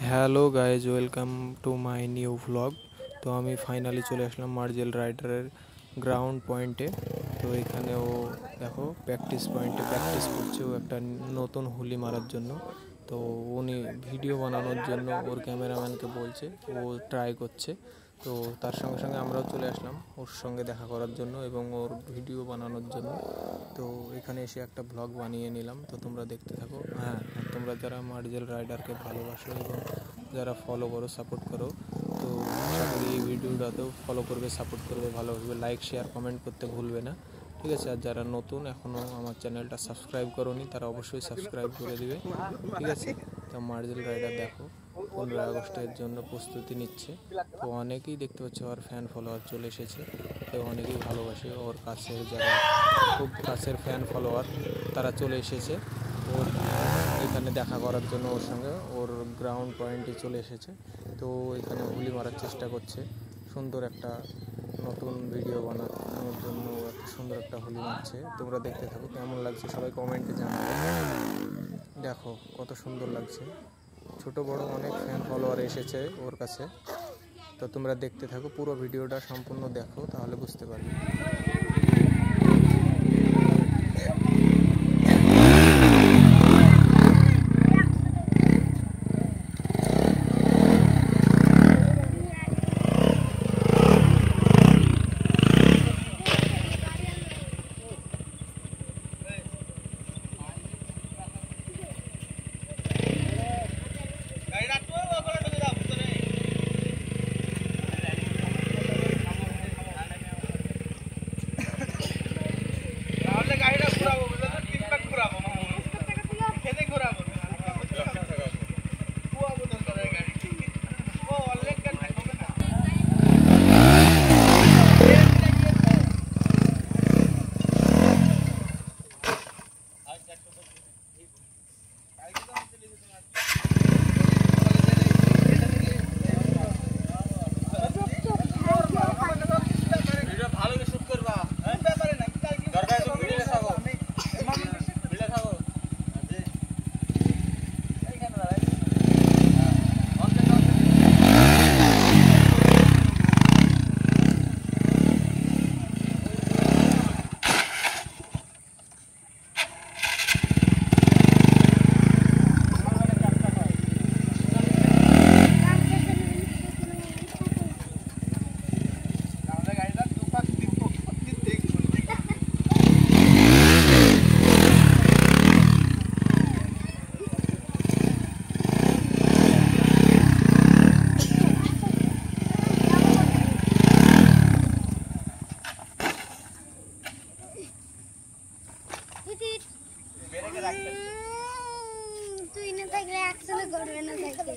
Hello guys, welcome to my new vlog. তো আমি finally চলে আসলাম মার্জেল রাইডারের গ্রাউন্ড পয়েন্টে। তো এখানে ও দেখো প্র্যাকটিস পয়েন্টে প্র্যাকটিস করছে, ও একটা নতুন হুলি মারার জন্য। তো উনি ভিডিও বানানোর জন্য ওর ক্যামেরাম্যানকে বলছে, ও ট্রাই করছে। তো তার সঙ্গে সঙ্গে আমরাও চলে আসলাম ওর সঙ্গে দেখা করার জন্য এবং ওর ভিডিও বানানোর জন্য। তো এখানে এসে একটা ব্লগ বানিয়ে নিলাম, তো তোমরা দেখতে থাকো। হ্যাঁ, তোমরা যারা মার্জেল রাইডারকে ভালোবাসো এবং যারা ফলো করো, সাপোর্ট করো, তো আশা করি এই ভিডিওটাতেও ফলো করবে, সাপোর্ট করবে, ভালোভাবে লাইক শেয়ার কমেন্ট করতে ভুলবে না, ঠিক আছে? আর যারা নতুন এখনও আমার চ্যানেলটা সাবস্ক্রাইব করোনি তারা অবশ্যই সাবস্ক্রাইব করে দিবে, ঠিক আছে? তো মার্জেল রাইডার দেখো 15 আগস্টের জন্য প্রস্তুতি নিচ্ছে। তো অনেকেই দেখতে পাচ্ছে ওর ফ্যান ফলোয়ার চলে এসেছে, তো অনেকেই ভালোবাসে ওর কাছে, যারা খুব কাছের ফ্যান ফলোয়ার তারা চলে এসেছে ওর এখানে দেখা করার জন্য, ওর সঙ্গে ওর গ্রাউন্ড পয়েন্টে চলে এসেছে। তো এখানে হুলি মারার চেষ্টা করছে, সুন্দর একটা নতুন ভিডিও বানানোর জন্য একটা সুন্দর একটা হুলি মারছে। তোমরা দেখতে থাকো, কেমন লাগছে সবাই কমেন্টে জানাবে। দেখো কত সুন্দর লাগছে, ছোট বড় অনেক ফ্যান ফলোয়ার এসেছে ওর কাছে। তো তোমরা দেখতে থাকো, পুরো ভিডিওটা সম্পূর্ণ দেখো, তাহলে বুঝতে পারবে। তুই না থাকলে একসাথে করবে না থাকতে